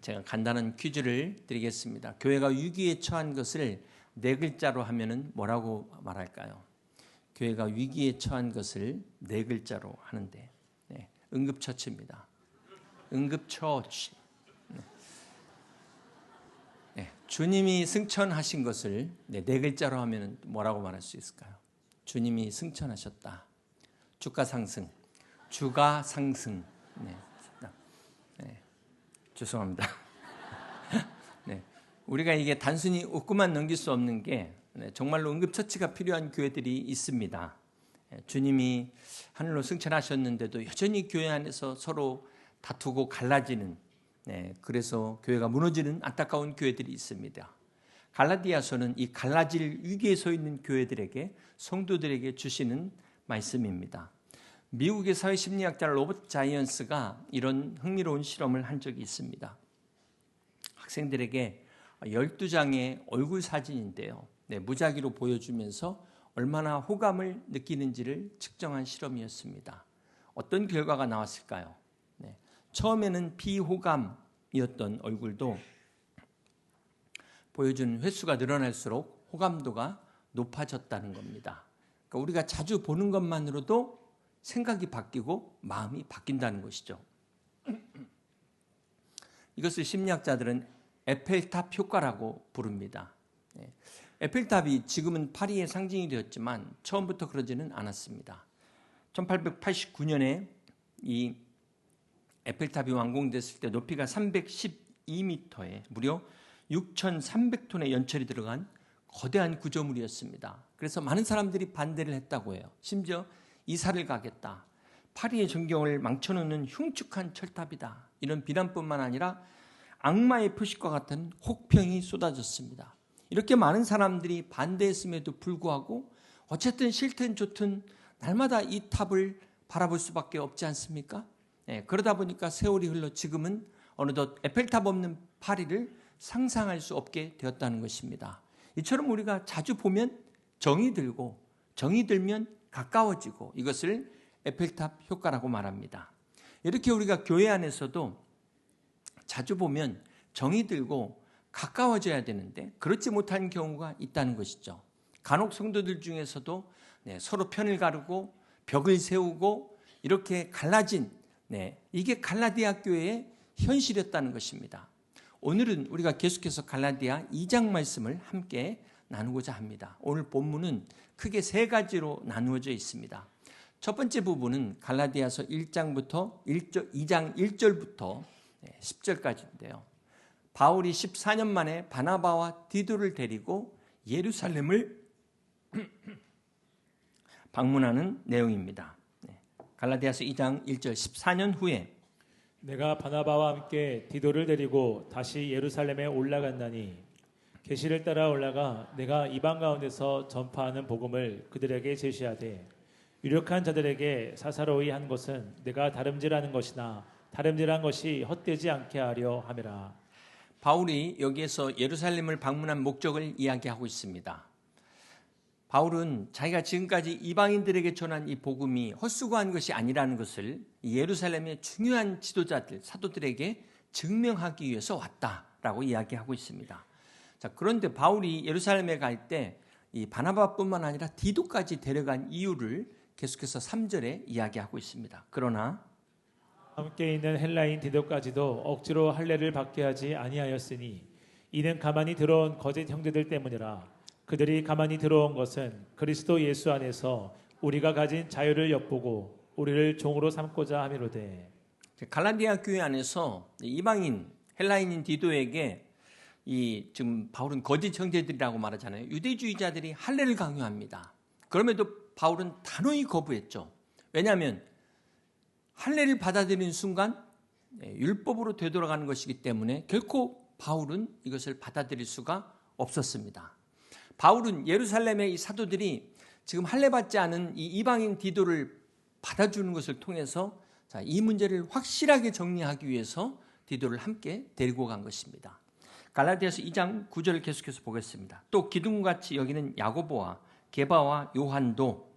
제가 간단한 퀴즈를 드리겠습니다. 교회가 위기에 처한 것을 네 글자로 하면은 뭐라고 말할까요? 교회가 위기에 처한 것을 네 글자로 하는데 응급처치입니다. 응급처치. 주님이 승천하신 것을 네 글자로 하면 뭐라고 말할 수 있을까요? 주님이 승천하셨다. 주가 상승. 주가 상승. 죄송합니다. 우리가 이게 단순히 웃고만 넘길 수 없는 게 정말로 응급처치가 필요한 교회들이 있습니다. 주님이 하늘로 승천하셨는데도 여전히 교회 안에서 서로 다투고 갈라지는, 그래서 교회가 무너지는 안타까운 교회들이 있습니다. 갈라디아서는 이 갈라질 위기에 서 있는 교회들에게, 성도들에게 주시는 말씀입니다. 미국의 사회심리학자 로버트 자이언스가 이런 흥미로운 실험을 한 적이 있습니다. 학생들에게 12장의 얼굴 사진인데요. 무작위로 보여주면서 얼마나 호감을 느끼는지를 측정한 실험이었습니다. 어떤 결과가 나왔을까요? 처음에는 비호감이었던 얼굴도 보여주는 횟수가 늘어날수록 호감도가 높아졌다는 겁니다. 그러니까 우리가 자주 보는 것만으로도 생각이 바뀌고 마음이 바뀐다는 것이죠. 이것을 심리학자들은 에펠탑 효과라고 부릅니다. 에펠탑이 지금은 파리의 상징이 되었지만 처음부터 그러지는 않았습니다. 1889년에 이 에펠탑이 완공됐을 때 높이가 312m에 무려 6,300톤의 연철이 들어간 거대한 구조물이었습니다. 그래서 많은 사람들이 반대를 했다고 해요. 심지어 이사를 가겠다. 파리의 전경을 망쳐놓는 흉측한 철탑이다. 이런 비난뿐만 아니라 악마의 표식과 같은 혹평이 쏟아졌습니다. 이렇게 많은 사람들이 반대했음에도 불구하고 어쨌든 싫든 좋든 날마다 이 탑을 바라볼 수밖에 없지 않습니까? 그러다 보니까 세월이 흘러 지금은 어느덧 에펠탑 없는 파리를 상상할 수 없게 되었다는 것입니다. 이처럼 우리가 자주 보면 정이 들고 정이 들면 가까워지고 이것을 에펠탑 효과라고 말합니다. 이렇게 우리가 교회 안에서도 자주 보면 정이 들고 가까워져야 되는데 그렇지 못한 경우가 있다는 것이죠. 간혹 성도들 중에서도 서로 편을 가르고 벽을 세우고 이렇게 갈라진 이게 갈라디아 교회의 현실이었다는 것입니다. 오늘은 우리가 계속해서 갈라디아 2장 말씀을 함께 나누고자 합니다. 오늘 본문은 크게 세 가지로 나누어져 있습니다. 첫 번째 부분은 갈라디아서 2장 1절부터 10절까지인데요. 바울이 14년 만에 바나바와 디도를 데리고 예루살렘을 방문하는 내용입니다. 갈라디아서 2장 1절 14년 후에 내가 바나바와 함께 디도를 데리고 다시 예루살렘에 올라간다니 계시를 따라 올라가 내가 이방 가운데서 전파하는 복음을 그들에게 제시하되 유력한 자들에게 사사로이 한 것은 내가 다름질하는 것이나 다름질한 것이 헛되지 않게 하려 함이라. 바울이 여기에서 예루살렘을 방문한 목적을 이야기하고 있습니다. 바울은 자기가 지금까지 이방인들에게 전한 이 복음이 헛수고한 것이 아니라는 것을 예루살렘의 중요한 지도자들, 사도들에게 증명하기 위해서 왔다라고 이야기하고 있습니다. 자, 그런데 바울이 예루살렘에 갈 때 이 바나바뿐만 아니라 디도까지 데려간 이유를 계속해서 3절에 이야기하고 있습니다. 그러나 함께 있는 헬라인 디도까지도 억지로 할례를 받게 하지 아니하였으니 이는 가만히 들어온 거짓 형제들 때문이라. 그들이 가만히 들어온 것은 그리스도 예수 안에서 우리가 가진 자유를 엿보고 우리를 종으로 삼고자 함이로되. 갈라디아 교회 안에서 이방인 헬라인인 디도에게 지금 바울은 거짓 형제들이라고 말하잖아요. 유대주의자들이 할례를 강요합니다. 그럼에도 바울은 단호히 거부했죠. 왜냐하면 할례를 받아들이는 순간 율법으로 되돌아가는 것이기 때문에 결코 바울은 이것을 받아들일 수가 없었습니다. 바울은 예루살렘의 이 사도들이 지금 할례 받지 않은 이 이방인 디도를 받아주는 것을 통해서 이 문제를 확실하게 정리하기 위해서 디도를 함께 데리고 간 것입니다. 갈라디아서 2장 9절을 계속해서 보겠습니다. 또 기둥같이 여기는 야고보와 게바와 요한도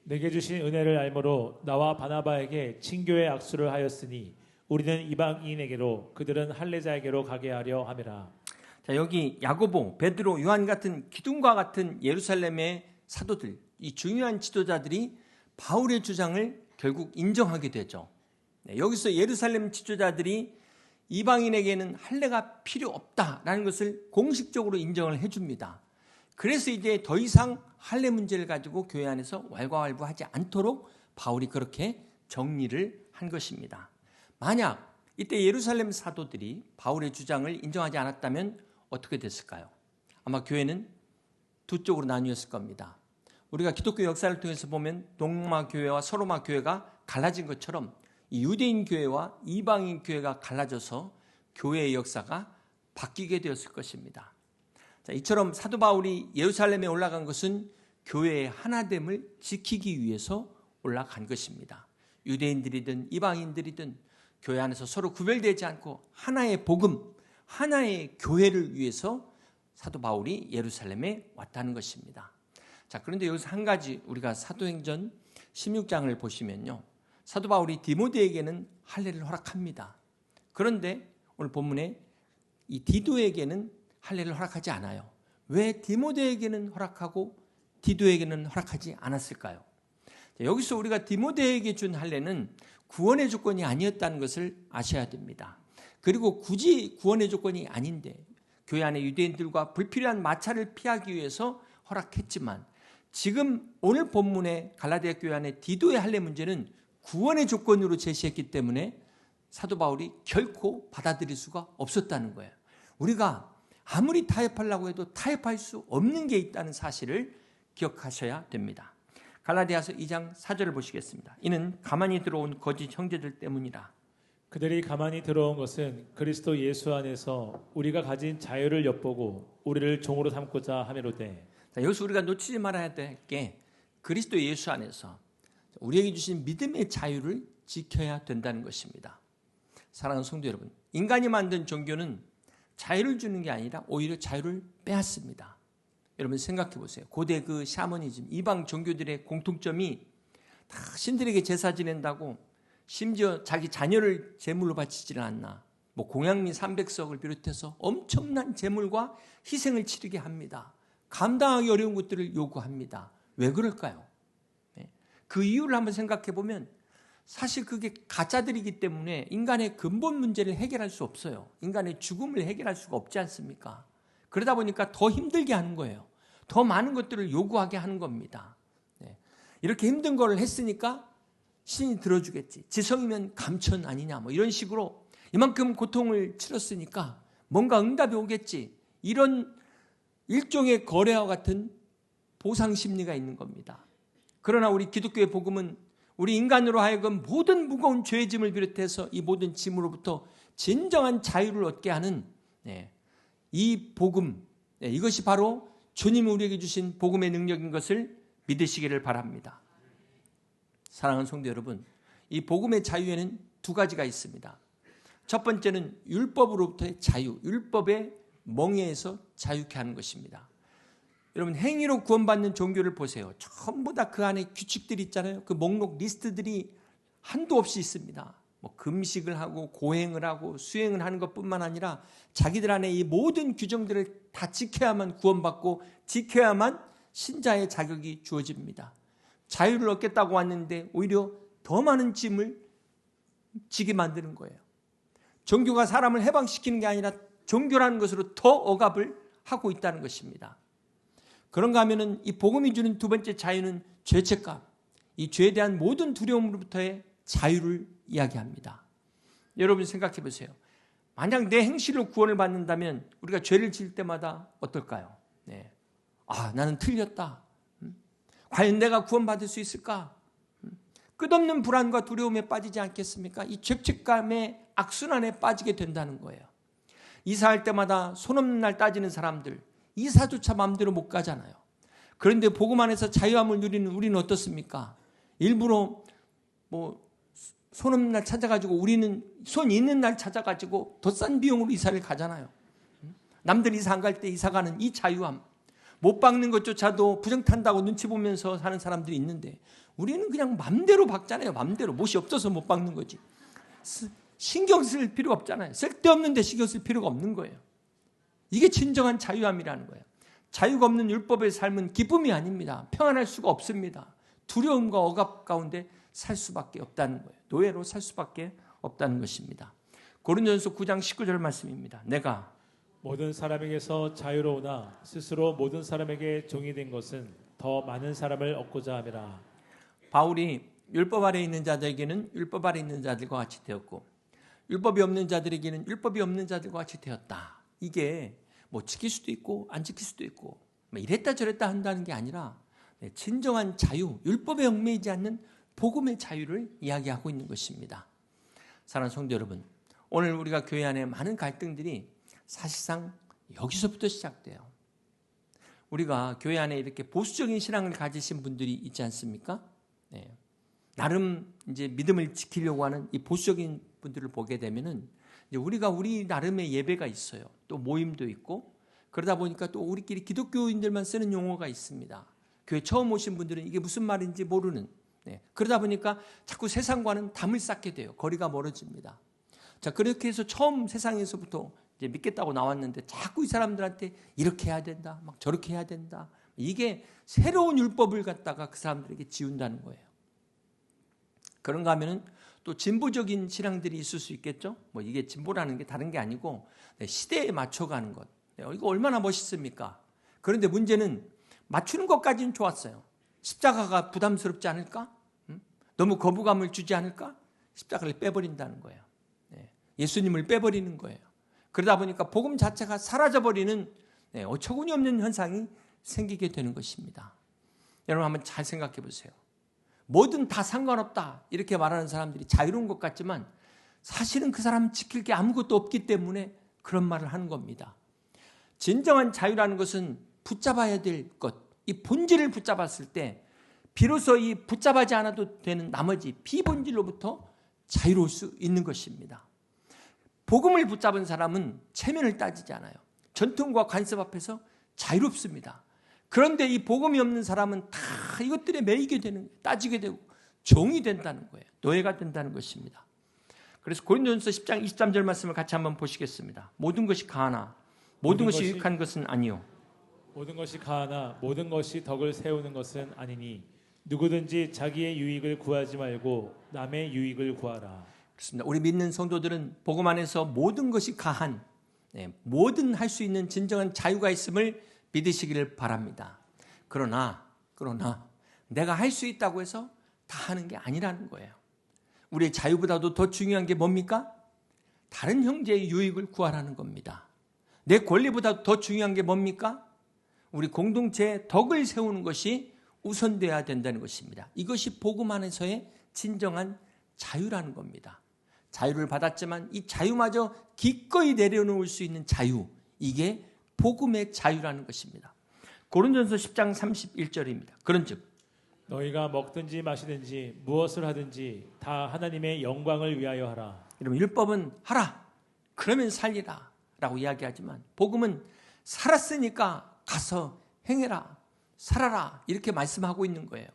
내게 주신 은혜를 알므로 나와 바나바에게 친교의 악수를 하였으니 우리는 이방인에게로 그들은 할례자에게로 가게 하려 함이라. 자, 여기 야고보, 베드로, 요한 같은 기둥과 같은 예루살렘의 사도들, 이 중요한 지도자들이 바울의 주장을 결국 인정하게 되죠. 여기서 예루살렘 지도자들이 이방인에게는 할례가 필요 없다라는 것을 공식적으로 인정을 해줍니다. 그래서 이제 더 이상 할례 문제를 가지고 교회 안에서 왈가왈부하지 않도록 바울이 그렇게 정리를 한 것입니다. 만약 이때 예루살렘 사도들이 바울의 주장을 인정하지 않았다면 어떻게 됐을까요? 아마 교회는 두 쪽으로 나뉘었을 겁니다. 우리가 기독교 역사를 통해서 보면 동로마 교회와 서로마 교회가 갈라진 것처럼 이 유대인 교회와 이방인 교회가 갈라져서 교회의 역사가 바뀌게 되었을 것입니다. 자, 이처럼 사도 바울이 예루살렘에 올라간 것은 교회의 하나됨을 지키기 위해서 올라간 것입니다. 유대인들이든 이방인들이든 교회 안에서 서로 구별되지 않고 하나의 복음, 하나의 교회를 위해서 사도 바울이 예루살렘에 왔다는 것입니다. 자, 그런데 여기서 한 가지 우리가 사도행전 16장을 보시면요, 사도 바울이 디모데에게는 할례를 허락합니다. 그런데 오늘 본문에 이 디도에게는 할례를 허락하지 않아요. 왜 디모데에게는 허락하고 디도에게는 허락하지 않았을까요? 여기서 우리가 디모데에게 준 할례는 구원의 조건이 아니었다는 것을 아셔야 됩니다. 그리고 굳이 구원의 조건이 아닌데 교회 안의 유대인들과 불필요한 마찰을 피하기 위해서 허락했지만, 지금 오늘 본문의 갈라디아 교회 안의 디도의 할례 문제는 구원의 조건으로 제시했기 때문에 사도 바울이 결코 받아들일 수가 없었다는 거예요. 우리가 아무리 타협하려고 해도 타협할 수 없는 게 있다는 사실을 기억하셔야 됩니다. 갈라디아서 2장 4절을 보시겠습니다. 이는 가만히 들어온 거짓 형제들 때문이라. 그들이 가만히 들어온 것은 그리스도 예수 안에서 우리가 가진 자유를 엿보고 우리를 종으로 삼고자 함이로되. 여기서 우리가 놓치지 말아야 될 게 그리스도 예수 안에서 우리에게 주신 믿음의 자유를 지켜야 된다는 것입니다. 사랑하는 성도 여러분, 인간이 만든 종교는 자유를 주는 게 아니라 오히려 자유를 빼앗습니다. 여러분 생각해 보세요. 고대 그 샤머니즘, 이방 종교들의 공통점이 다 신들에게 제사 지낸다고, 심지어 자기 자녀를 제물로 바치지는 않나, 공양미 300석을 비롯해서 엄청난 제물과 희생을 치르게 합니다. 감당하기 어려운 것들을 요구합니다. 왜 그럴까요? 그 이유를 한번 생각해 보면 사실 그게 가짜들이기 때문에 인간의 근본 문제를 해결할 수 없어요. 인간의 죽음을 해결할 수가 없지 않습니까? 그러다 보니까 더 힘들게 하는 거예요. 더 많은 것들을 요구하게 하는 겁니다. 이렇게 힘든 걸 했으니까 신이 들어주겠지. 지성이면 감천 아니냐, 이런 식으로 이만큼 고통을 치렀으니까 뭔가 응답이 오겠지. 이런 일종의 거래와 같은 보상 심리가 있는 겁니다. 그러나 우리 기독교의 복음은 우리 인간으로 하여금 모든 무거운 죄의 짐을 비롯해서 이 모든 짐으로부터 진정한 자유를 얻게 하는 이 복음, 이것이 바로 주님이 우리에게 주신 복음의 능력인 것을 믿으시기를 바랍니다. 사랑하는 성도 여러분, 이 복음의 자유에는 두 가지가 있습니다. 첫 번째는 율법으로부터의 자유, 율법의 멍에에서 자유케 하는 것입니다. 여러분, 행위로 구원받는 종교를 보세요. 전부 다 그 안에 규칙들이 있잖아요. 그 목록 리스트들이 한도 없이 있습니다. 금식을 하고 고행을 하고 수행을 하는 것뿐만 아니라 자기들 안에 이 모든 규정들을 다 지켜야만 구원받고 지켜야만 신자의 자격이 주어집니다. 자유를 얻겠다고 왔는데 오히려 더 많은 짐을 지게 만드는 거예요. 종교가 사람을 해방시키는 게 아니라 종교라는 것으로 더 억압을 하고 있다는 것입니다. 그런가 하면은 이 복음이 주는 두 번째 자유는 죄책감, 이 죄에 대한 모든 두려움으로부터의 자유를 이야기합니다. 여러분 생각해 보세요. 만약 내 행실로 구원을 받는다면 우리가 죄를 지을 때마다 어떨까요? 나는 틀렸다. 과연 내가 구원받을 수 있을까? 끝없는 불안과 두려움에 빠지지 않겠습니까? 이 죄책감의 악순환에 빠지게 된다는 거예요. 이사할 때마다 손 없는 날 따지는 사람들, 이사조차 마음대로 못 가잖아요. 그런데 복음 안에서 자유함을 누리는 우리는 어떻습니까? 일부러 손 없는 날 찾아가지고 우리는 손 있는 날 찾아가지고 더 싼 비용으로 이사를 가잖아요. 남들 이사 안 갈 때 이사 가는 이 자유함, 못 박는 것조차도 부정 탄다고 눈치 보면서 사는 사람들이 있는데 우리는 그냥 맘대로 박잖아요. 맘대로. 못이 없어서 못 박는 거지. 신경 쓸 필요가 없잖아요. 쓸데없는데 신경 쓸 필요가 없는 거예요. 이게 진정한 자유함이라는 거예요. 자유가 없는 율법의 삶은 기쁨이 아닙니다. 평안할 수가 없습니다. 두려움과 억압 가운데 살 수밖에 없다는 거예요. 노예로 살 수밖에 없다는 것입니다. 고린도전서 9장 19절 말씀입니다. 내가 모든 사람에게서 자유로우나 스스로 모든 사람에게 종이 된 것은 더 많은 사람을 얻고자 함이라. 바울이 율법 아래 있는 자들에게는 율법 아래 있는 자들과 같이 되었고 율법이 없는 자들에게는 율법이 없는 자들과 같이 되었다. 이게 뭐 지킬 수도 있고 안 지킬 수도 있고 뭐 이랬다 저랬다 한다는 게 아니라 진정한 자유, 율법에 얽매이지 않는 복음의 자유를 이야기하고 있는 것입니다. 사랑하는 성도 여러분, 오늘 우리가 교회 안에 많은 갈등들이 사실상 여기서부터 시작돼요. 우리가 교회 안에 이렇게 보수적인 신앙을 가지신 분들이 있지 않습니까? 네. 나름 이제 믿음을 지키려고 하는 이 보수적인 분들을 보게 되면은 이제 우리가 우리 나름의 예배가 있어요. 또 모임도 있고 그러다 보니까 또 우리끼리 기독교인들만 쓰는 용어가 있습니다. 교회 처음 오신 분들은 이게 무슨 말인지 모르는. 네. 그러다 보니까 자꾸 세상과는 담을 쌓게 돼요. 거리가 멀어집니다. 자, 그렇게 해서 처음 세상에서부터 이제 믿겠다고 나왔는데 자꾸 이 사람들한테 이렇게 해야 된다, 막 저렇게 해야 된다. 이게 새로운 율법을 갖다가 그 사람들에게 지운다는 거예요. 그런가 하면은 또 진보적인 신앙들이 있을 수 있겠죠. 뭐 이게 진보라는 게 다른 게 아니고 시대에 맞춰가는 것. 이거 얼마나 멋있습니까? 그런데 문제는 맞추는 것까지는 좋았어요. 십자가가 부담스럽지 않을까? 너무 거부감을 주지 않을까? 십자가를 빼버린다는 거예요. 예수님을 빼버리는 거예요. 그러다 보니까 복음 자체가 사라져버리는 어처구니 없는 현상이 생기게 되는 것입니다. 여러분 한번 잘 생각해 보세요. 뭐든 다 상관없다 이렇게 말하는 사람들이 자유로운 것 같지만 사실은 그 사람은 지킬 게 아무것도 없기 때문에 그런 말을 하는 겁니다. 진정한 자유라는 것은 붙잡아야 될 것, 이 본질을 붙잡았을 때 비로소 이 붙잡아지 않아도 되는 나머지 비본질로부터 자유로울 수 있는 것입니다. 복음을 붙잡은 사람은 체면을 따지지 않아요. 전통과 관습 앞에서 자유롭습니다. 그런데 이 복음이 없는 사람은 다 이것들에 매이게 되는, 따지게 되고 종이 된다는 거예요. 노예가 된다는 것입니다. 그래서 고린도전서 10장 23절 말씀을 같이 한번 보시겠습니다. 모든 것이 가하나 모든 것이 유익한 것은 아니요. 모든 것이 가하나 모든 것이 덕을 세우는 것은 아니니 누구든지 자기의 유익을 구하지 말고 남의 유익을 구하라. 그렇습니다. 우리 믿는 성도들은 복음 안에서 모든 것이 가한, 뭐든 할 수 있는 진정한 자유가 있음을 믿으시기를 바랍니다. 그러나 내가 할 수 있다고 해서 다 하는 게 아니라는 거예요. 우리의 자유보다도 더 중요한 게 뭡니까? 다른 형제의 유익을 구하라는 겁니다. 내 권리보다 더 중요한 게 뭡니까? 우리 공동체의 덕을 세우는 것이 우선돼야 된다는 것입니다. 이것이 복음 안에서의 진정한 자유라는 겁니다. 자유를 받았지만 이 자유마저 기꺼이 내려놓을 수 있는 자유, 이게 복음의 자유라는 것입니다. 고린도전서 10장 31절입니다. 그런즉 너희가 먹든지 마시든지 무엇을 하든지 다 하나님의 영광을 위하여 하라. 여러분, 율법은 하라, 그러면 살리라 라고 이야기하지만 복음은 살았으니까 가서 행해라, 살아라 이렇게 말씀하고 있는 거예요.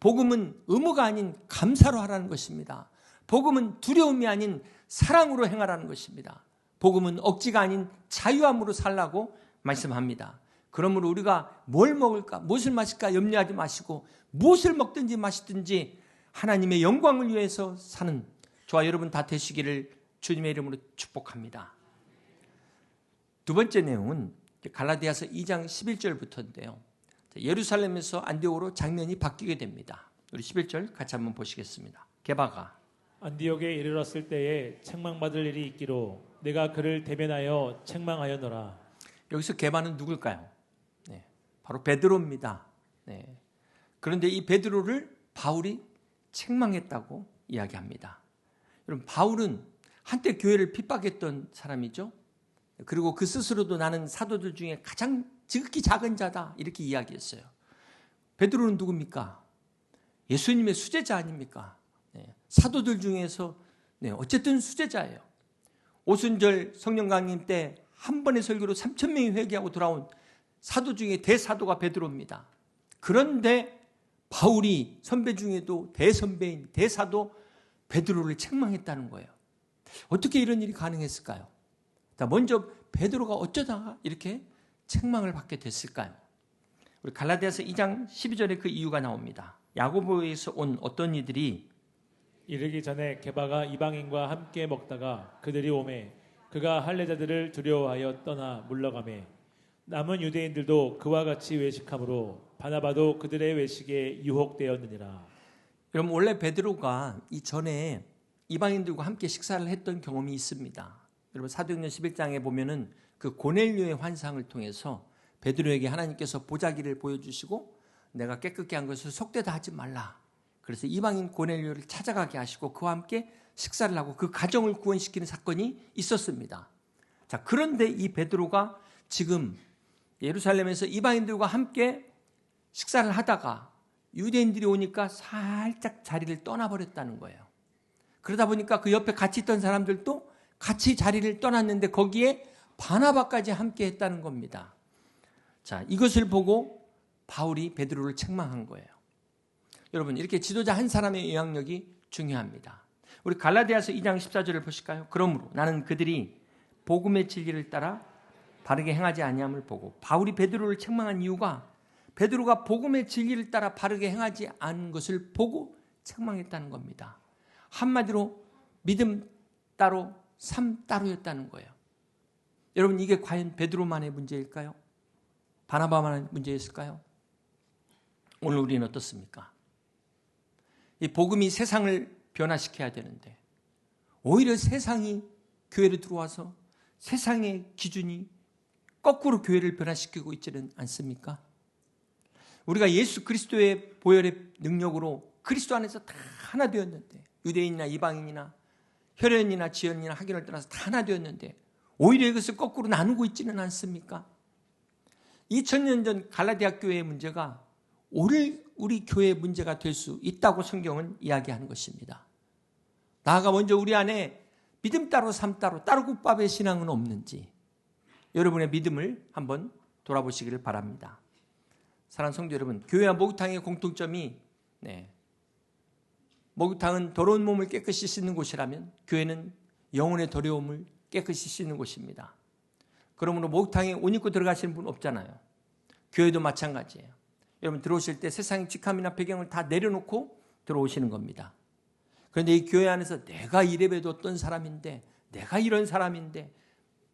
복음은 의무가 아닌 감사로 하라는 것입니다. 복음은 두려움이 아닌 사랑으로 행하라는 것입니다. 복음은 억지가 아닌 자유함으로 살라고 말씀합니다. 그러므로 우리가 뭘 먹을까, 무엇을 마실까 염려하지 마시고 무엇을 먹든지 마시든지 하나님의 영광을 위해서 사는 저와 여러분 다 되시기를 주님의 이름으로 축복합니다. 두 번째 내용은 갈라디아서 2장 11절부터인데요. 예루살렘에서 안디옥으로 장면이 바뀌게 됩니다. 우리 11절 같이 한번 보시겠습니다. 게바가 안디옥에 이르렀을 때에 책망받을 일이 있기로 내가 그를 대면하여 책망하였노라. 여기서 게바는 누굴까요? 바로 베드로입니다. 그런데 이 베드로를 바울이 책망했다고 이야기합니다. 여러분, 바울은 한때 교회를 핍박했던 사람이죠. 그리고 그 스스로도 나는 사도들 중에 가장 지극히 작은 자다 이렇게 이야기했어요. 베드로는 누굽니까? 예수님의 수제자 아닙니까? 사도들 중에서 어쨌든 수제자예요. 오순절 성령 강림 때 한 번의 설교로 3,000명이 회개하고 돌아온 사도 중에 대사도가 베드로입니다. 그런데 바울이 선배 중에도 대선배인 대사도 베드로를 책망했다는 거예요. 어떻게 이런 일이 가능했을까요? 먼저 베드로가 어쩌다가 이렇게 책망을 받게 됐을까요? 우리 갈라디아서 2장 12절에 그 이유가 나옵니다. 야고보에서 온 어떤 이들이 이르기 전에 게바가 이방인과 함께 먹다가 그들이 오매 그가 할례자들을 두려워하여 떠나 물러가매 남은 유대인들도 그와 같이 외식함으로 바나바도 그들의 외식에 유혹되었느니라. 여러분, 원래 베드로가 이전에 이방인들과 함께 식사를 했던 경험이 있습니다. 여러분, 사도행전 11장에 보면은 그 고넬료의 환상을 통해서 베드로에게 하나님께서 보자기를 보여주시고 내가 깨끗게 한 것을 속되다 하지 말라. 그래서 이방인 고넬료를 찾아가게 하시고 그와 함께 식사를 하고 그 가정을 구원시키는 사건이 있었습니다. 자, 그런데 이 베드로가 지금 예루살렘에서 이방인들과 함께 식사를 하다가 유대인들이 오니까 살짝 자리를 떠나버렸다는 거예요. 그러다 보니까 그 옆에 같이 있던 사람들도 같이 자리를 떠났는데 거기에 바나바까지 함께 했다는 겁니다. 자, 이것을 보고 바울이 베드로를 책망한 거예요. 여러분, 이렇게 지도자 한 사람의 영향력이 중요합니다. 우리 갈라디아서 2장 14절을 보실까요? 그러므로 나는 그들이 복음의 진리를 따라 바르게 행하지 아니함을 보고, 바울이 베드로를 책망한 이유가 베드로가 복음의 진리를 따라 바르게 행하지 않은 것을 보고 책망했다는 겁니다. 한마디로 믿음 따로 삶 따로였다는 거예요. 여러분, 이게 과연 베드로만의 문제일까요? 바나바만의 문제였을까요? 오늘 우리는 어떻습니까? 이 복음이 세상을 변화시켜야 되는데 오히려 세상이 교회로 들어와서 세상의 기준이 거꾸로 교회를 변화시키고 있지는 않습니까? 우리가 예수 그리스도의 보혈의 능력으로 그리스도 안에서 다 하나 되었는데, 유대인이나 이방인이나 혈연이나 지연이나 학연을 떠나서 다 하나 되었는데 오히려 이것을 거꾸로 나누고 있지는 않습니까? 2000년 전 갈라디아 교회의 문제가 오늘 우리 교회의 문제가 될 수 있다고 성경은 이야기하는 것입니다. 나아가 먼저 우리 안에 믿음 따로 삶 따로 따로국밥의 신앙은 없는지 여러분의 믿음을 한번 돌아보시기를 바랍니다. 사랑하는 성도 여러분, 교회와 목욕탕의 공통점이 목욕탕은 더러운 몸을 깨끗이 씻는 곳이라면 교회는 영혼의 더러움을 깨끗이 씻는 곳입니다. 그러므로 목욕탕에 옷 입고 들어가시는 분 없잖아요. 교회도 마찬가지예요. 여러분, 들어오실 때 세상의 직함이나 배경을 다 내려놓고 들어오시는 겁니다. 그런데 이 교회 안에서 내가 이래봬도 어떤 사람인데, 내가 이런 사람인데,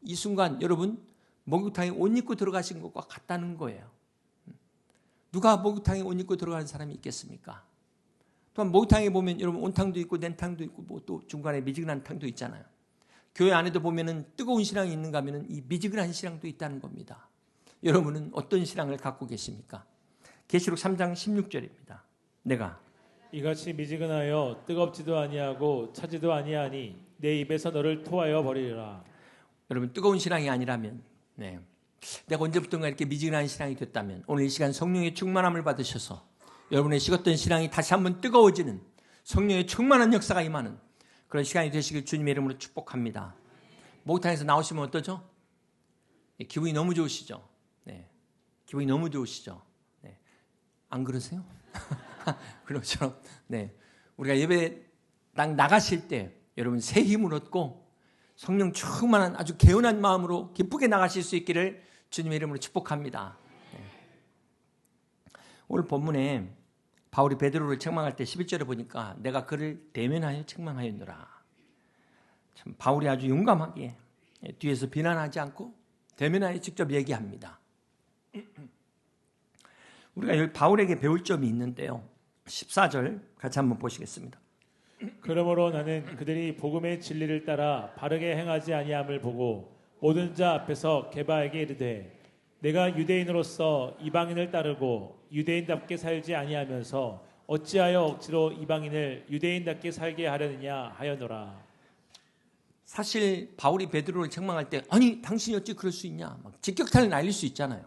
이 순간 여러분 목욕탕에 옷 입고 들어가신 것과 같다는 거예요. 누가 목욕탕에 옷 입고 들어가는 사람이 있겠습니까? 또한 목욕탕에 보면 여러분 온탕도 있고 냉탕도 있고 뭐 또 중간에 미지근한 탕도 있잖아요. 교회 안에도 보면은 뜨거운 신앙이 있는가 하면은 이 미지근한 신앙도 있다는 겁니다. 여러분은 어떤 신앙을 갖고 계십니까? 계시록 3장 16절입니다. 내가 이같이 미지근하여 뜨겁지도 아니하고 차지도 아니하니 내 입에서 너를 토하여 버리리라. 여러분, 뜨거운 신앙이 아니라면, 내가 언제부턴가 이렇게 미지근한 신앙이 됐다면 오늘 이 시간 성령의 충만함을 받으셔서 여러분의 식었던 신앙이 다시 한번 뜨거워지는 성령의 충만한 역사가 임하는 그런 시간이 되시길 주님의 이름으로 축복합니다. 목욕탕에서 나오시면 어떠죠? 기분이 너무 좋으시죠? 기분이 너무 좋으시죠? 안 그러세요? 그렇죠. 우리가 예배당 나가실 때 여러분 새 힘을 얻고 성령 충만한 아주 개운한 마음으로 기쁘게 나가실 수 있기를 주님의 이름으로 축복합니다. 오늘 본문에 바울이 베드로를 책망할 때 11절에 보니까 내가 그를 대면하여 책망하였노라. 참 바울이 아주 용감하게 뒤에서 비난하지 않고 대면하여 직접 얘기합니다. 우리가 여기 바울에게 배울 점이 있는데요. 14절 같이 한번 보시겠습니다. 그러므로 나는 그들이 복음의 진리를 따라 바르게 행하지 아니함을 보고 모든 자 앞에서 게바에게 이르되 내가 유대인으로서 이방인을 따르고 유대인답게 살지 아니하면서 어찌하여 억지로 이방인을 유대인답게 살게 하려느냐 하여노라. 사실 바울이 베드로를 책망할 때 아니 당신이 어찌 그럴 수 있냐 막 직격탄을 날릴 수 있잖아요.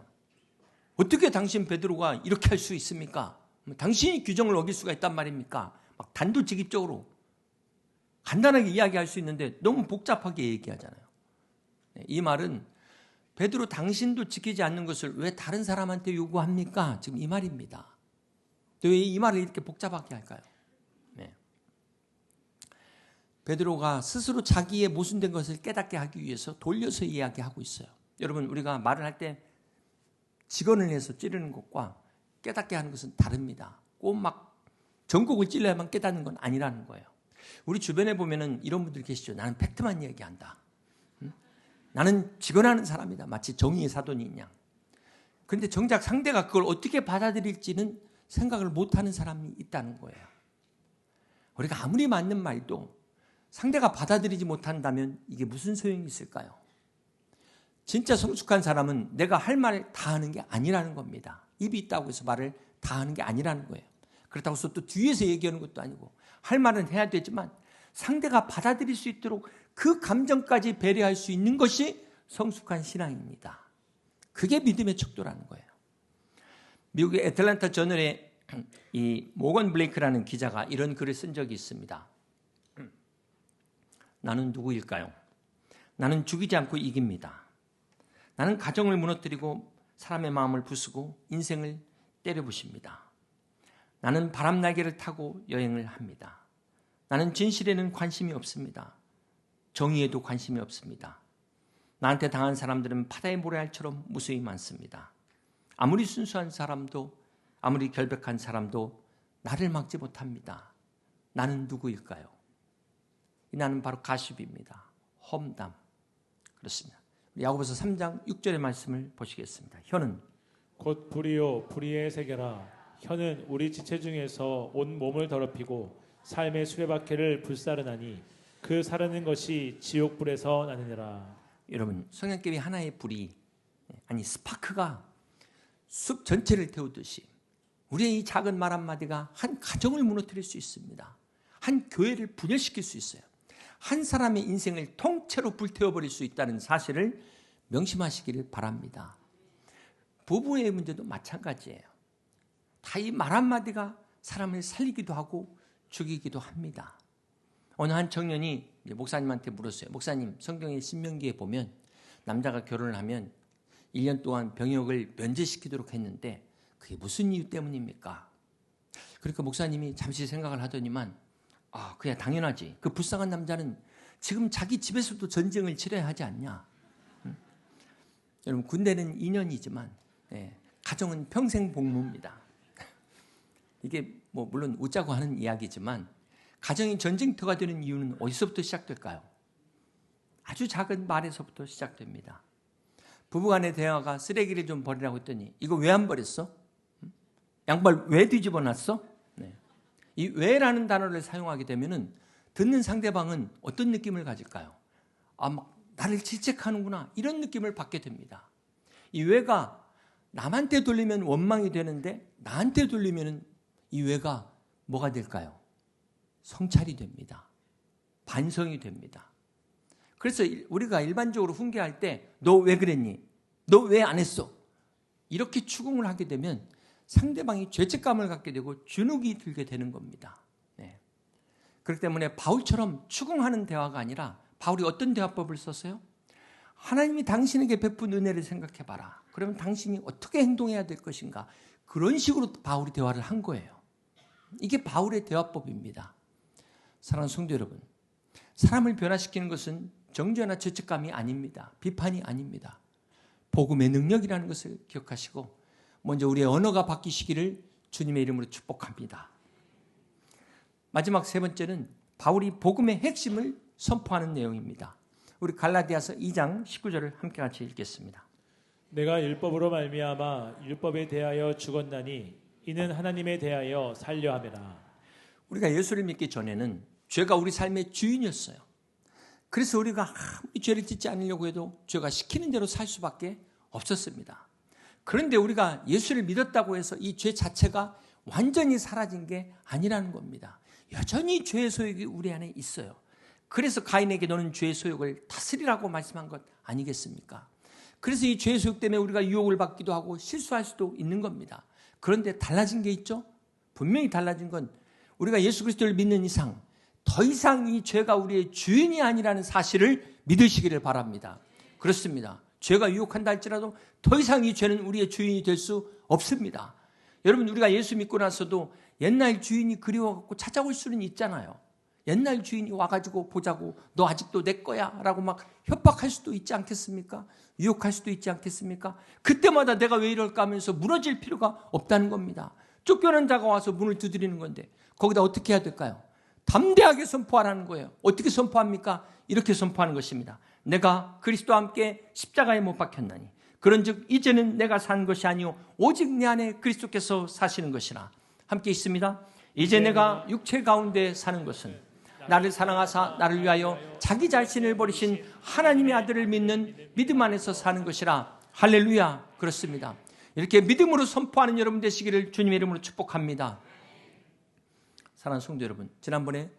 어떻게 당신 베드로가 이렇게 할 수 있습니까? 당신이 규정을 어길 수가 있단 말입니까? 막 단도직입적으로 간단하게 이야기할 수 있는데 너무 복잡하게 얘기하잖아요. 이 말은 베드로 당신도 지키지 않는 것을 왜 다른 사람한테 요구합니까? 지금 이 말입니다. 왜 이 말을 이렇게 복잡하게 할까요? 베드로가 스스로 자기의 모순된 것을 깨닫게 하기 위해서 돌려서 이야기하고 있어요. 여러분, 우리가 말을 할 때 직언을 해서 찌르는 것과 깨닫게 하는 것은 다릅니다. 꼭 막 전곡을 찔러야만 깨닫는 건 아니라는 거예요. 우리 주변에 보면은 이런 분들 계시죠. 나는 팩트만 이야기한다. 나는 직언하는 사람이다. 마치 정의의 사돈인 양. 그런데 정작 상대가 그걸 어떻게 받아들일지는 생각을 못하는 사람이 있다는 거예요. 우리가 아무리 맞는 말도 상대가 받아들이지 못한다면 이게 무슨 소용이 있을까요? 진짜 성숙한 사람은 내가 할 말 다 하는 게 아니라는 겁니다. 입이 있다고 해서 말을 다 하는 게 아니라는 거예요. 그렇다고 해서 또 뒤에서 얘기하는 것도 아니고 할 말은 해야 되지만 상대가 받아들일 수 있도록 그 감정까지 배려할 수 있는 것이 성숙한 신앙입니다. 그게 믿음의 척도라는 거예요. 미국의 애틀랜타 저널에 이 모건 블레이크라는 기자가 이런 글을 쓴 적이 있습니다. 나는 누구일까요? 나는 죽이지 않고 이깁니다. 나는 가정을 무너뜨리고 사람의 마음을 부수고 인생을 때려부십니다. 나는 바람날개를 타고 여행을 합니다. 나는 진실에는 관심이 없습니다. 정의에도 관심이 없습니다. 나한테 당한 사람들은 바다의 모래알처럼 무수히 많습니다. 아무리 순수한 사람도 아무리 결백한 사람도 나를 막지 못합니다. 나는 누구일까요? 나는 바로 가십입니다. 험담. 그렇습니다. 야고보서 3장 6절의 말씀을 보시겠습니다. 혀는 곧 불이요 불의의 세계라. 혀는 우리 지체 중에서 온 몸을 더럽히고 삶의 수레바퀴를 불사르나니 그 사르는 것이 지옥불에서 나느니라. 여러분, 성냥개비 하나의 불이 아니 스파크가 숲 전체를 태우듯이 우리의 이 작은 말 한마디가 한 가정을 무너뜨릴 수 있습니다. 한 교회를 분열시킬 수 있어요. 한 사람의 인생을 통째로 불태워버릴 수 있다는 사실을 명심하시기를 바랍니다. 부부의 문제도 마찬가지예요. 다 이 말 한마디가 사람을 살리기도 하고 죽이기도 합니다. 어느 한 청년이 목사님한테 물었어요. 목사님, 성경의 신명기에 보면 남자가 결혼을 하면 1년 동안 병역을 면제시키도록 했는데 그게 무슨 이유 때문입니까? 그러니까 목사님이 잠시 생각을 하더니만 그야 당연하지. 그 불쌍한 남자는 지금 자기 집에서도 전쟁을 치러야 하지 않냐. 여러분, 군대는 2년이지만 가정은 평생 복무입니다. 이게 물론 웃자고 하는 이야기지만 가정이 전쟁터가 되는 이유는 어디서부터 시작될까요? 아주 작은 말에서부터 시작됩니다. 부부간의 대화가 쓰레기를 좀 버리라고 했더니 이거 왜 안 버렸어? 양발 왜 뒤집어 놨어? 이 왜라는 단어를 사용하게 되면은 듣는 상대방은 어떤 느낌을 가질까요? 막 나를 질책하는구나 이런 느낌을 받게 됩니다. 이 왜가 남한테 돌리면 원망이 되는데 나한테 돌리면은 이 왜가 뭐가 될까요? 성찰이 됩니다. 반성이 됩니다. 그래서 우리가 일반적으로 훈계할 때 너 왜 그랬니? 너 왜 안 했어? 이렇게 추궁을 하게 되면 상대방이 죄책감을 갖게 되고 주눅이 들게 되는 겁니다. 그렇기 때문에 바울처럼 추궁하는 대화가 아니라 바울이 어떤 대화법을 썼어요? 하나님이 당신에게 베푼 은혜를 생각해봐라. 그러면 당신이 어떻게 행동해야 될 것인가? 그런 식으로 바울이 대화를 한 거예요. 이게 바울의 대화법입니다. 사랑하는 성도 여러분, 사람을 변화시키는 것은 정죄나 죄책감이 아닙니다. 비판이 아닙니다. 복음의 능력이라는 것을 기억하시고 먼저 우리의 언어가 바뀌시기를 주님의 이름으로 축복합니다. 마지막 세 번째는 바울이 복음의 핵심을 선포하는 내용입니다. 우리 갈라디아서 2장 19절을 함께 같이 읽겠습니다. 내가 율법으로 말미암아 율법에 대하여 죽었나니 이는 하나님에 대하여 살려 함이라. 우리가 예수를 믿기 전에는 죄가 우리 삶의 주인이었어요. 그래서 우리가 아무리 죄를 짓지 않으려고 해도 죄가 시키는 대로 살 수밖에 없었습니다. 그런데 우리가 예수를 믿었다고 해서 이 죄 자체가 완전히 사라진 게 아니라는 겁니다. 여전히 죄의 소욕이 우리 안에 있어요. 그래서 가인에게 너는 죄의 소욕을 다스리라고 말씀한 것 아니겠습니까? 그래서 이 죄의 소욕 때문에 우리가 유혹을 받기도 하고 실수할 수도 있는 겁니다. 그런데 달라진 게 있죠? 분명히 달라진 건 우리가 예수 그리스도를 믿는 이상 더 이상 이 죄가 우리의 주인이 아니라는 사실을 믿으시기를 바랍니다. 그렇습니다. 죄가 유혹한다 할지라도 더 이상 이 죄는 우리의 주인이 될 수 없습니다. 여러분, 우리가 예수 믿고 나서도 옛날 주인이 그리워갖고 찾아올 수는 있잖아요. 옛날 주인이 와가지고 보자고 너 아직도 내 거야 라고 막 협박할 수도 있지 않겠습니까? 유혹할 수도 있지 않겠습니까? 그때마다 내가 왜 이럴까 하면서 무너질 필요가 없다는 겁니다. 쫓겨난 자가 와서 문을 두드리는 건데 거기다 어떻게 해야 될까요? 담대하게 선포하라는 거예요. 어떻게 선포합니까? 이렇게 선포하는 것입니다. 내가 그리스도와 함께 십자가에 못 박혔나니 그런즉 이제는 내가 산 것이 아니요 오직 내 안에 그리스도께서 사시는 것이라. 함께 있습니다. 이제 내가 육체 가운데 사는 것은 나를 사랑하사 나를 위하여 자기 자신을 버리신 하나님의 아들을 믿는 믿음 안에서 사는 것이라. 할렐루야. 그렇습니다. 이렇게 믿음으로 선포하는 여러분 되시기를 주님의 이름으로 축복합니다. 사랑하는 성도 여러분, 지난번에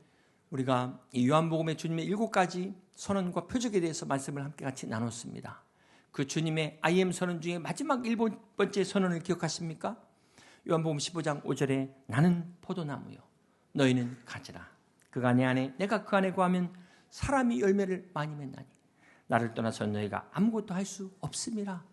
우리가 이 요한복음의 주님의 7가지 선언과 표적에 대해서 말씀을 함께 같이 나눴습니다. 그 주님의 I am 선언 중에 마지막 7번째 선언을 기억하십니까? 요한복음 15장 5절에 나는 포도나무요 너희는 가지라. 그가 내 안에 내가 그 안에 거하면 사람이 열매를 많이 맺나니 나를 떠나서 너희가 아무것도 할 수 없음이라.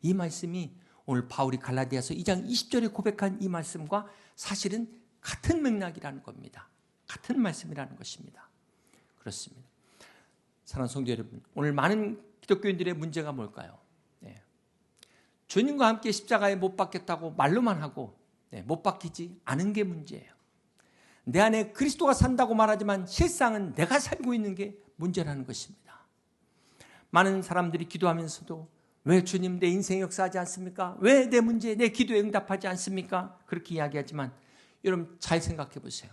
이 말씀이 오늘 바울이 갈라디아서 2장 20절에 고백한 이 말씀과 사실은 같은 맥락이라는 겁니다. 같은 말씀이라는 것입니다. 그렇습니다. 사랑하는 성도 여러분, 오늘 많은 기독교인들의 문제가 뭘까요? 주님과 함께 십자가에 못 박혔다고 말로만 하고 못 박히지 않은 게 문제예요. 내 안에 그리스도가 산다고 말하지만 실상은 내가 살고 있는 게 문제라는 것입니다. 많은 사람들이 기도하면서도 왜 주님 내 인생 역사하지 않습니까? 왜 내 문제, 내 기도에 응답하지 않습니까? 그렇게 이야기하지만 여러분 잘 생각해 보세요.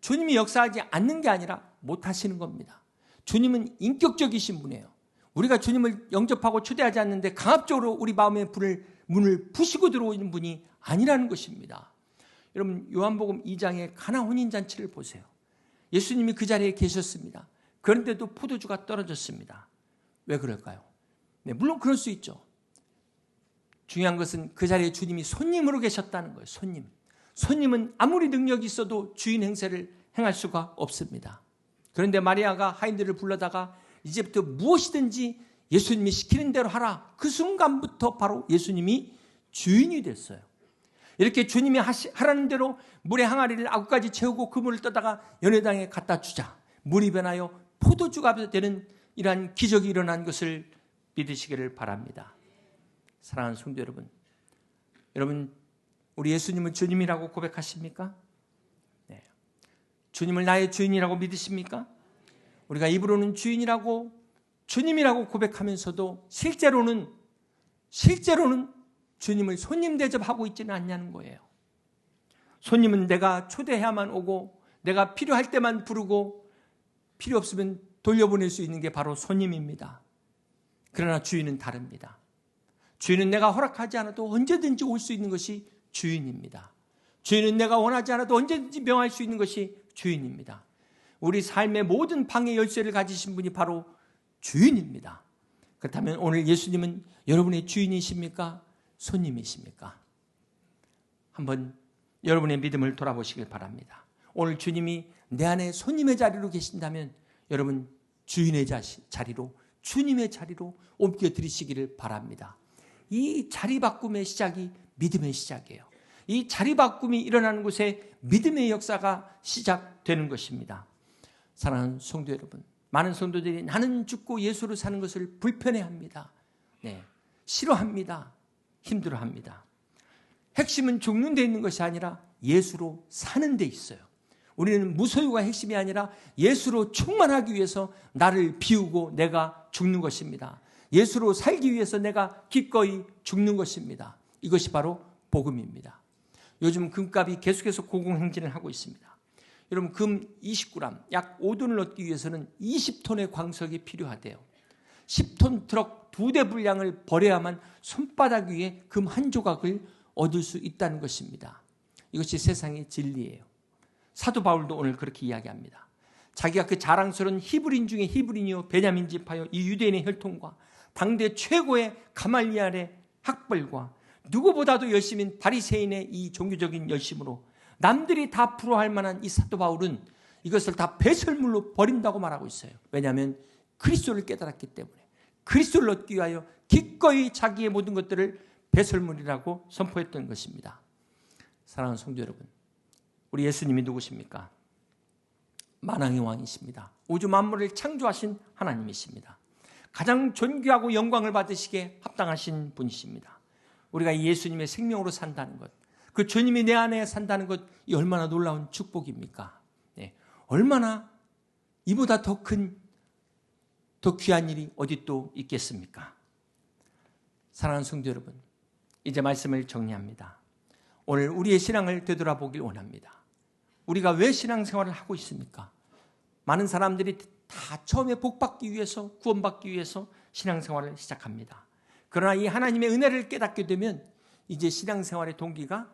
주님이 역사하지 않는 게 아니라 못하시는 겁니다. 주님은 인격적이신 분이에요. 우리가 주님을 영접하고 초대하지 않는데 강압적으로 우리 마음의 문을 부시고 들어오는 분이 아니라는 것입니다. 여러분 요한복음 2장의 가나 혼인잔치를 보세요. 예수님이 그 자리에 계셨습니다. 그런데도 포도주가 떨어졌습니다. 왜 그럴까요? 물론 그럴 수 있죠. 중요한 것은 그 자리에 주님이 손님으로 계셨다는 거예요. 손님은 아무리 능력이 있어도 주인 행세를 행할 수가 없습니다. 그런데 마리아가 하인들을 불러다가 이제부터 무엇이든지 예수님이 시키는 대로 하라. 그 순간부터 바로 예수님이 주인이 됐어요. 이렇게 주님이 하라는 대로 물의 항아리를 아구까지 채우고 그 물을 떠다가 연회당에 갖다 주자. 물이 변하여 포도주가 되는 이러한 기적이 일어난 것을 믿으시기를 바랍니다. 사랑하는 성도 여러분, 우리 예수님은 주님이라고 고백하십니까? 네. 주님을 나의 주인이라고 믿으십니까? 우리가 입으로는 주인이라고 주님이라고 고백하면서도 실제로는 주님을 손님 대접하고 있지는 않냐는 거예요. 손님은 내가 초대해야만 오고 내가 필요할 때만 부르고 필요 없으면 돌려보낼 수 있는 게 바로 손님입니다. 그러나 주인은 다릅니다. 주인은 내가 허락하지 않아도 언제든지 올 수 있는 것이 주인입니다. 주인은 내가 원하지 않아도 언제든지 명할 수 있는 것이 주인입니다. 우리 삶의 모든 방의 열쇠를 가지신 분이 바로 주인입니다. 그렇다면 오늘 예수님은 여러분의 주인이십니까? 손님이십니까? 한번 여러분의 믿음을 돌아보시길 바랍니다. 오늘 주님이 내 안에 손님의 자리로 계신다면 여러분 주인의 자리로 주님의 자리로 옮겨드리시기를 바랍니다. 이 자리 바꿈의 시작이 믿음의 시작이에요. 이 자리 바꿈이 일어나는 곳에 믿음의 역사가 시작되는 것입니다. 사랑하는 성도 여러분, 많은 성도들이 나는 죽고 예수로 사는 것을 불편해합니다. 싫어합니다. 힘들어합니다. 핵심은 죽는 데 있는 것이 아니라 예수로 사는 데 있어요. 우리는 무소유가 핵심이 아니라 예수로 충만하기 위해서 나를 비우고 내가 죽는 것입니다. 예수로 살기 위해서 내가 기꺼이 죽는 것입니다. 이것이 바로 복음입니다. 요즘 금값이 계속해서 고공행진을 하고 있습니다. 여러분 금 29g 약 5돈을 얻기 위해서는 20톤의 광석이 필요하대요. 10톤 트럭 2대 분량을 버려야만 손바닥 위에 금 한 조각을 얻을 수 있다는 것입니다. 이것이 세상의 진리예요. 사도 바울도 오늘 그렇게 이야기합니다. 자기가 그 자랑스러운 히브리인 중에 히브리인이요 베냐민 지파요 이 유대인의 혈통과 당대 최고의 가말리알의 학벌과 누구보다도 열심인 바리새인의 이 종교적인 열심으로 남들이 다 부러워할 만한 이 사도 바울은 이것을 다 배설물로 버린다고 말하고 있어요. 왜냐하면 그리스도를 깨달았기 때문에 그리스도를 얻기 위하여 기꺼이 자기의 모든 것들을 배설물이라고 선포했던 것입니다. 사랑하는 성도 여러분, 우리 예수님이 누구십니까? 만왕의 왕이십니다. 우주 만물을 창조하신 하나님이십니다. 가장 존귀하고 영광을 받으시기에 합당하신 분이십니다. 우리가 예수님의 생명으로 산다는 것, 그 주님이 내 안에 산다는 것, 이 얼마나 놀라운 축복입니까? 네. 얼마나 이보다 더 귀한 일이 어디 또 있겠습니까? 사랑하는 성도 여러분, 이제 말씀을 정리합니다. 오늘 우리의 신앙을 되돌아보길 원합니다. 우리가 왜 신앙생활을 하고 있습니까? 많은 사람들이 다 처음에 복받기 위해서, 구원받기 위해서 신앙생활을 시작합니다. 그러나 이 하나님의 은혜를 깨닫게 되면 이제 신앙생활의 동기가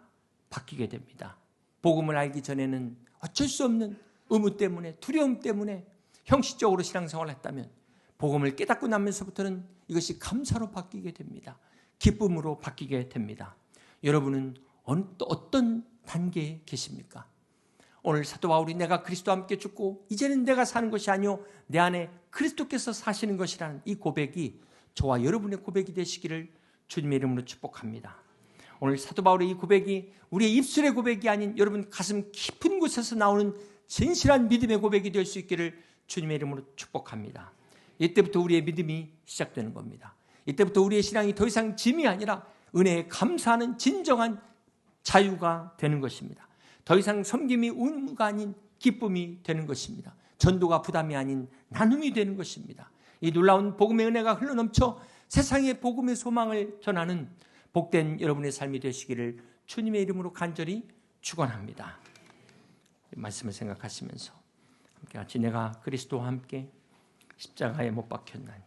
바뀌게 됩니다. 복음을 알기 전에는 어쩔 수 없는 의무 때문에, 두려움 때문에 형식적으로 신앙생활을 했다면 복음을 깨닫고 나면서부터는 이것이 감사로 바뀌게 됩니다. 기쁨으로 바뀌게 됩니다. 여러분은 어떤 단계에 계십니까? 오늘 사도 바울이 내가 그리스도와 함께 죽고 이제는 내가 사는 것이 아니요 내 안에 그리스도께서 사시는 것이라는 이 고백이 저와 여러분의 고백이 되시기를 주님의 이름으로 축복합니다. 오늘 사도 바울의 이 고백이 우리의 입술의 고백이 아닌 여러분 가슴 깊은 곳에서 나오는 진실한 믿음의 고백이 될 수 있기를 주님의 이름으로 축복합니다. 이때부터 우리의 믿음이 시작되는 겁니다. 이때부터 우리의 신앙이 더 이상 짐이 아니라 은혜에 감사하는 진정한 자유가 되는 것입니다. 더 이상 섬김이 의무가 아닌 기쁨이 되는 것입니다. 전도가 부담이 아닌 나눔이 되는 것입니다. 이 놀라운 복음의 은혜가 흘러넘쳐 세상의 복음의 소망을 전하는 복된 여러분의 삶이 되시기를 주님의 이름으로 간절히 축원합니다. 말씀을 생각하시면서 함께 같이 내가 그리스도와 함께 십자가에 못 박혔나니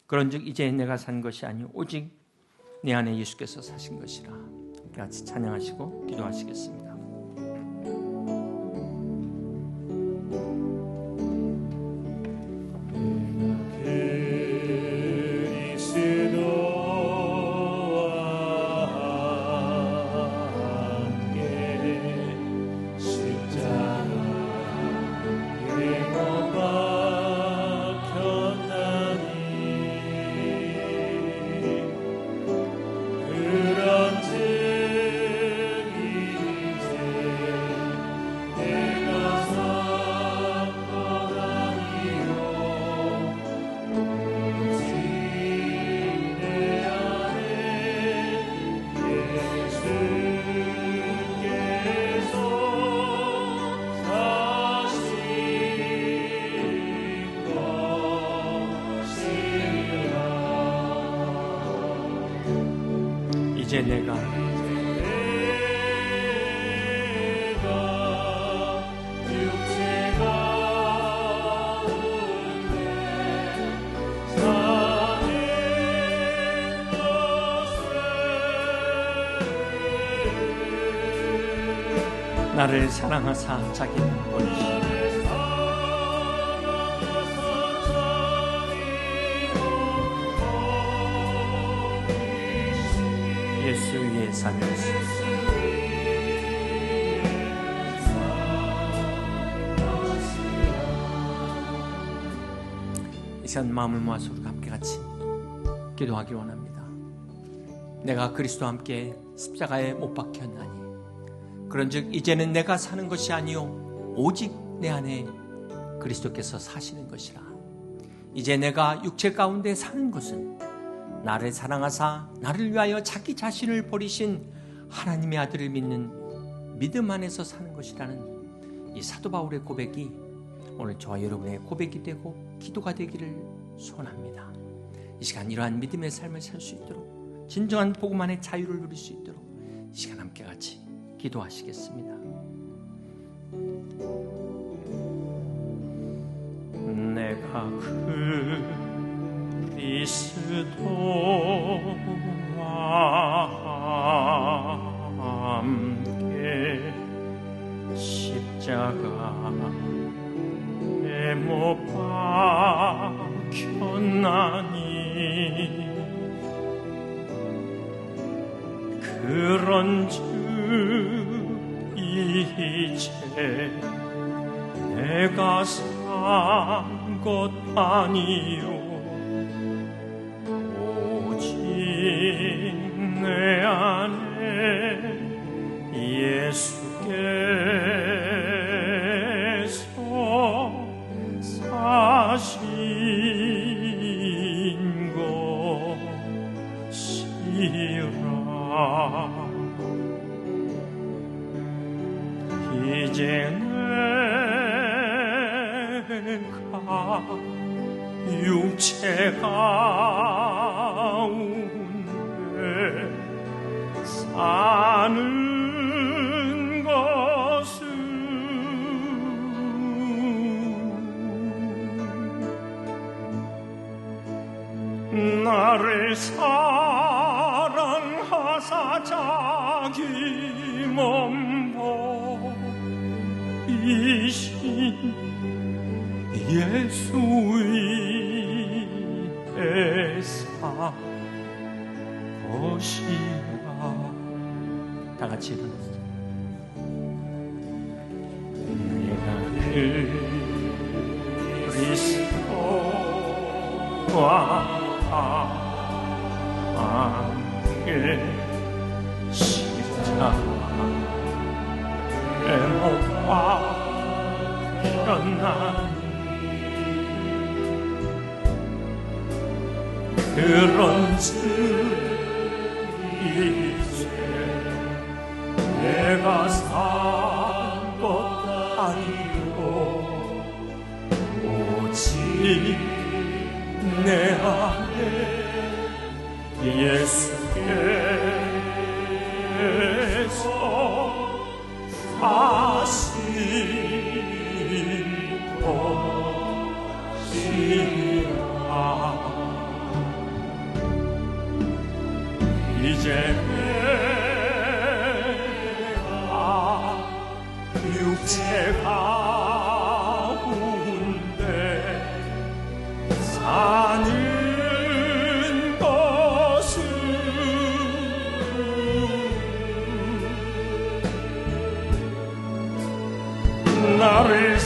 그런즉 이제 내가 산 것이 아니오 오직 내 안에 예수께서 사신 것이라. 함께 같이 찬양하시고 기도하시겠습니다. 이제 내가 나를 사랑하사 자기는 원시 예수 위에 살면서 이 시간 마음을 모아서 우리가 함께 같이 기도하기 원합니다. 내가 그리스도와 함께 십자가에 못 박혔나니 그런즉 이제는 내가 사는 것이 아니요 오직 내 안에 그리스도께서 사시는 것이라. 이제 내가 육체 가운데 사는 것은 나를 사랑하사 나를 위하여 자기 자신을 버리신 하나님의 아들을 믿는 믿음 안에서 사는 것이라는 이 사도 바울의 고백이 오늘 저와 여러분의 고백이 되고 기도가 되기를 소원합니다. 이 시간 이러한 믿음의 삶을 살 수 있도록 진정한 복음 안의 자유를 누릴 수 있도록 이 시간 함께 같이 기도하시겠습니다. 내가 그리스도와 함께 십자가에 못 박혔나니 그런즉 이제 내가 산 것 아니요 오직 내 안에 예수께서 하신 것이라. 이제 내가 육체 가운데 사는 것은 나를 사랑하사 자기 몸 버리신 예수의 사 것이라. 다 같이 일어났어요. 내가 그리스도와 함께 십자가에 못 박혔나니 그런즉 이제 내가 산 것 아니고 오직 내 안에 예수께서 하신 것이라. 이제 내가 육체 가운데 사는 것은 나를